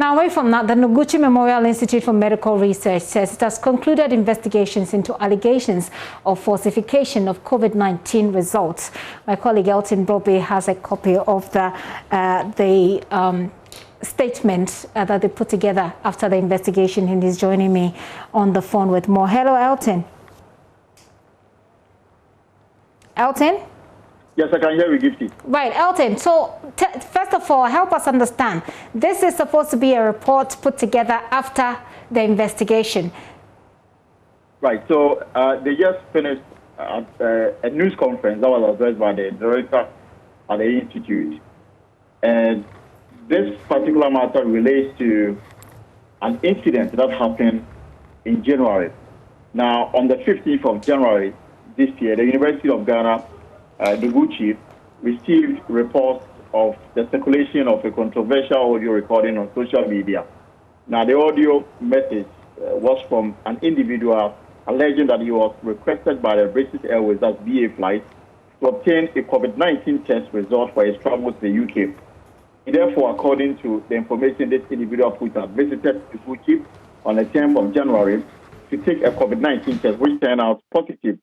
Now, away from that, the Noguchi Memorial Institute for Medical Research says it has concluded investigations into allegations of falsification of COVID-19 results. My colleague Elton Brobe has a copy of the statement that they put together after the investigation, and he's joining me on the phone with more. Hello, Elton. Elton? Yes, I can hear you, Gifty. Right, Elton. So, first of all, help us understand. This is supposed to be a report put together after the investigation. Right. So, they just finished a news conference that was addressed by the director at the institute, and this particular matter relates to an incident that happened in January. Now, on the 15th of January this year, the University of Ghana, Noguchi, received reports of the circulation of a controversial audio recording on social media. Now, the audio message was from an individual alleging that he was requested by the British Airways, that's BA flight, to obtain a COVID-19 test result for his travel to the UK. Therefore, according to the information this individual put out, visited Noguchi on the 10th of January to take a COVID-19 test, which turned out positive.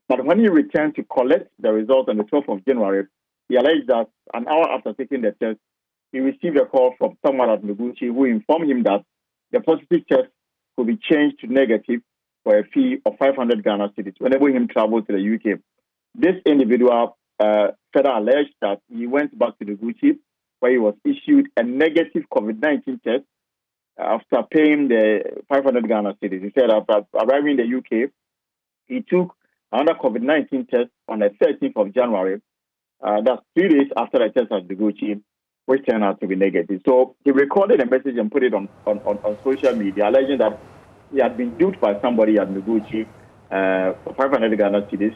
But when he returned to collect the result on the 12th of January, he alleged that an hour after taking the test, he received a call from someone at Noguchi who informed him that the positive test could be changed to negative for a fee of 500 Ghana cedis to enable him to travel to the UK. This individual further alleged that he went back to Noguchi, where he was issued a negative COVID-19 test after paying the 500 Ghana cedis. He said after arriving in the UK, he took another COVID-19 test on the 13th of January. That's 3 days after the test at Noguchi, which turned out to be negative. So he recorded a message and put it on social media, alleging that he had been duped by somebody at Noguchi for 500 Ghana cedis.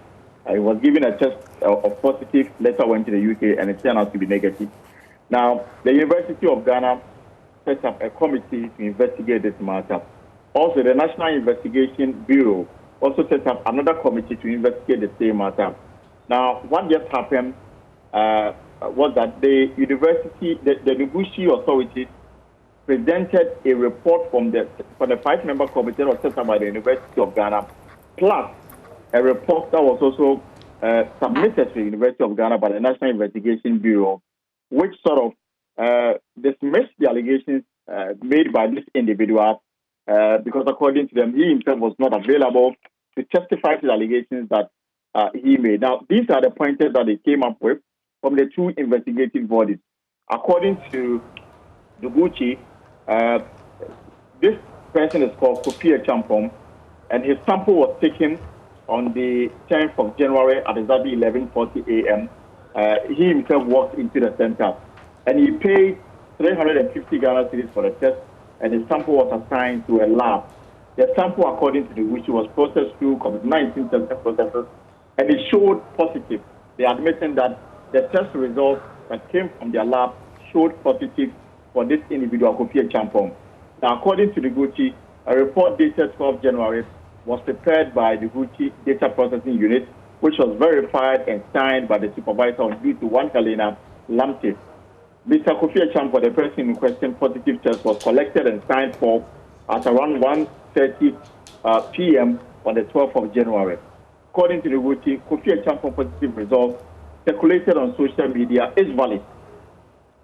He was given a test of positive, later went to the UK, and it turned out to be negative. Now, the University of Ghana set up a committee to investigate this matter. Also, the National Investigation Bureau also set up another committee to investigate the same matter. Now, what just happened was that the university, the Noguchi authorities presented a report from the 5-member committee that was set up by the University of Ghana, plus a report that was also submitted to the University of Ghana by the National Investigation Bureau, which sort of dismissed the allegations made by this individual because according to them, he himself was not available to testify to the allegations that he made. Now, these are the pointers that they came up with from the two investigative bodies. According to Noguchi, this person is called Kofi Champong, and his sample was taken on the 10th of January at exactly 11:40 a.m. He himself walked into the center, and he paid 350 Ghana cedis for the test, and his sample was assigned to a lab. The sample, according to Noguchi, was processed through COVID-19 testing processes, and it showed positive. They admitted that the test results that came from their lab showed positive for this individual, Kofi Champong. Now, according to Noguchi, a report dated 12 January was prepared by the Noguchi Data Processing Unit, which was verified and signed by the supervisor on duty, one Helena Lamte. Mr. Kofi Champong, the person in question, positive test was collected and signed for at around 1:30 p.m. on the 12th of January. According to Noguchi, Kofi Champong positive result circulated on social media is valid.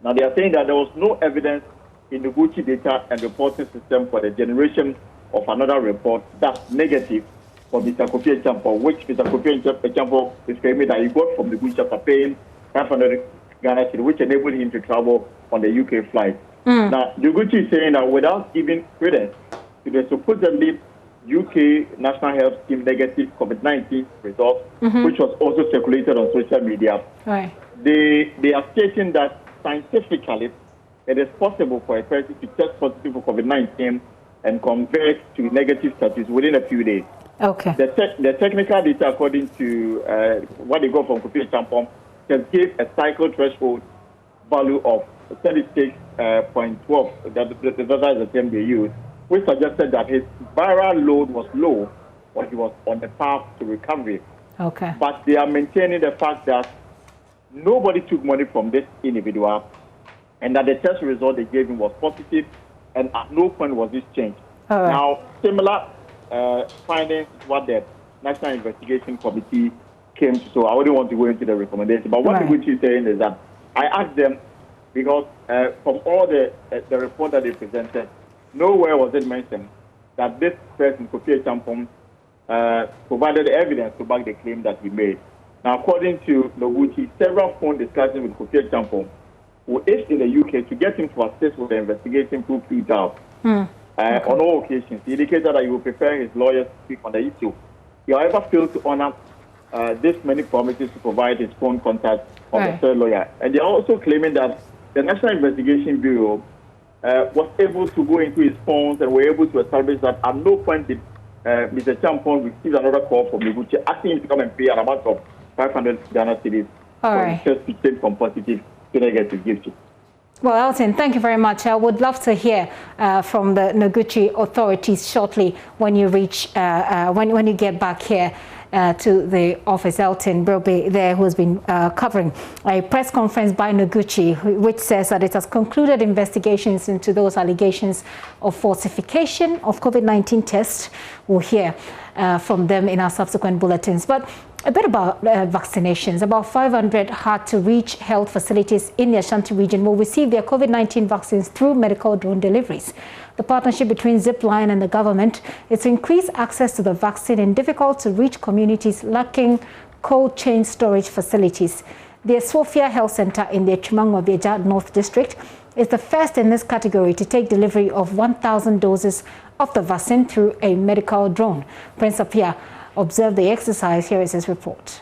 Now, they are saying that there was no evidence in the Noguchi data and reporting system for the generation of another report that's negative for Mr. Kofi Champong, which Mr. Kofi Champong is claiming that he got from the Noguchi after paying 500 Ghana cedis, which enabled him to travel on the UK flight. Now, Noguchi is saying that without giving credence to the supposedly UK National Health Scheme negative COVID-19 results, which was also circulated on social media, they are stating that scientifically it is possible for a person to test positive for COVID-19 and convert to negative status within a few days. Okay. The technical data, according to what they got from Kofi Champong, can give a cycle threshold value of 36.12. That is the term they use, which suggested that his viral load was low when he was on the path to recovery. Okay. But they are maintaining the fact that nobody took money from this individual and that the test result they gave him was positive and at no point was this changed. All right. Now, similar findings what the National Investigation Committee came to, so I wouldn't want to go into the recommendation, but what Noguchi is saying is that I asked them, because from all the report that they presented, nowhere was it mentioned that this person, Kofi Champong, provided evidence to back the claim that he made. Now, according to Noguchi, several phone discussions with Kofi Champong were issued in the UK to get him to assist with the investigation proved futile. On all occasions, he indicated that he would prefer his lawyers to speak on the issue. He, however, failed to honor this many promises to provide his phone contact of the third lawyer. And they are also claiming that the National Investigation Bureau was able to go into his phones and were able to establish that at no point did Mr. Champong receive another call from Noguchi asking him to come and pay an amount of 500 Ghana cedis for his test to take from positive to negative gift. Well, Elton, thank you very much. I would love to hear from the Noguchi authorities shortly when you reach, when you get back here to the office. Elton Brobe there, who's been covering a press conference by Noguchi, which says that it has concluded investigations into those allegations of falsification of COVID-19 tests. We'll hear from them in our subsequent bulletins. But a bit about vaccinations. About 500 hard-to-reach health facilities in the Ashanti region will receive their COVID-19 vaccines through medical drone deliveries. The partnership between Zipline and the government is to increase access to the vaccine in difficult-to-reach communities lacking cold chain storage facilities. The Sophia Health Center in the Chumangwa North District is the first in this category to take delivery of 1,000 doses of the vaccine through a medical drone. Prince Apia observed the exercise. Here is his report.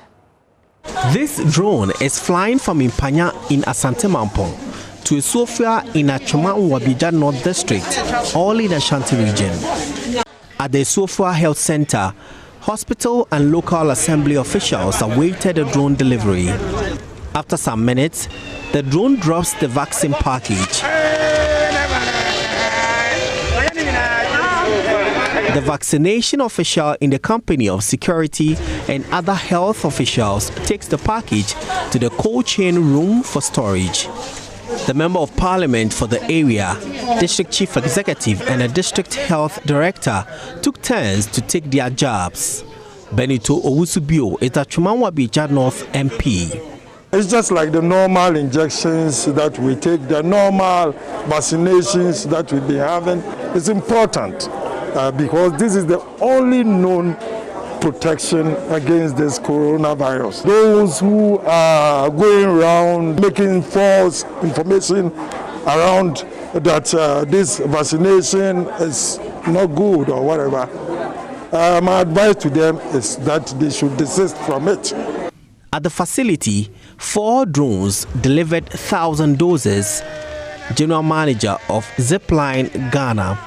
This drone is flying from Impanya in Asante Mampong to Sophia in Chumangwa North District, all in the Ashanti region. At the Sophia Health Center, hospital and local assembly officials awaited the drone delivery. After some minutes, the drone drops the vaccine package. The vaccination official in the company of security and other health officials takes the package to the cold chain room for storage. The Member of Parliament for the area, District Chief Executive and a District Health Director took turns to take their jobs. Benito Owusubio is a Chumangwa North MP. It's just like the normal injections that we take, the normal vaccinations that we've been having. It's important because this is the only known protection against this coronavirus. Those who are going around making false information around that this vaccination is not good or whatever, my advice to them is that they should desist from it. At the facility, 4 drones delivered 1,000 doses. General Manager of Zipline Ghana,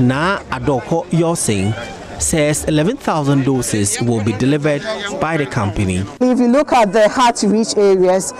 Na Adoko Yosing, says 11,000 doses will be delivered by the company. If you look at the hard-to-reach areas,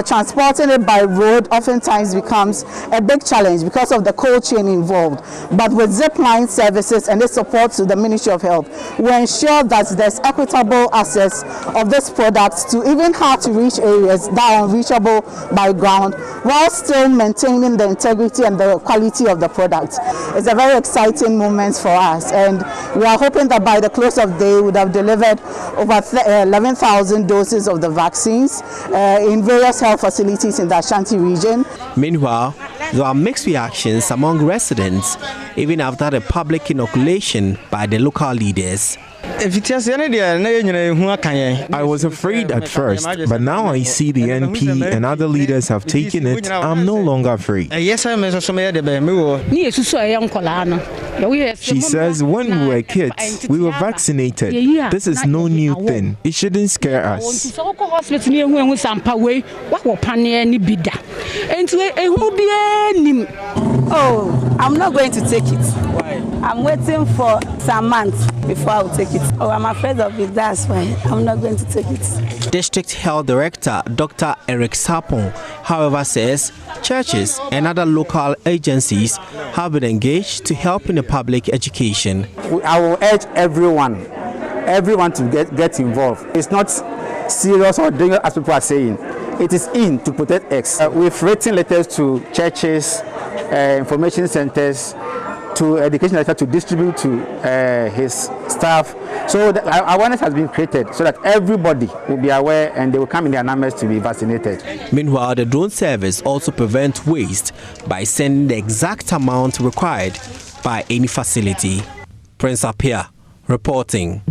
transporting it by road oftentimes becomes a big challenge because of the cold chain involved. But with Zipline services and the support to the Ministry of Health, we ensure that there's equitable access of this product to even hard-to-reach areas that are unreachable by ground, while still maintaining the integrity and the quality of the product. It's a very exciting moment for us, and we are hoping that by the close of the day we would have delivered over 11,000 doses of the vaccines in various health facilities in the Ashanti region. Meanwhile, there are mixed reactions among residents even after the public inoculation by the local leaders. I was afraid at first, but now I see the NP and other leaders have taken it. I'm no longer afraid. She says when we were kids, we were vaccinated. This is no new thing. It shouldn't scare us. Oh, I'm not going to take it. Why? I'm waiting for some months before I will take it. Oh, I'm afraid of it, that's why I'm not going to take it. District Health Director Dr. Eric Sapon, however, says churches and other local agencies have been engaged to help in the public education. I will urge everyone to get involved. It's not serious or dangerous as people are saying. It is in to protect X. We've written letters to churches, information centers, to education director to distribute to his staff. So awareness has been created so that everybody will be aware and they will come in their numbers to be vaccinated. Meanwhile, the drone service also prevents waste by sending the exact amount required by any facility. Prince Appiah reporting.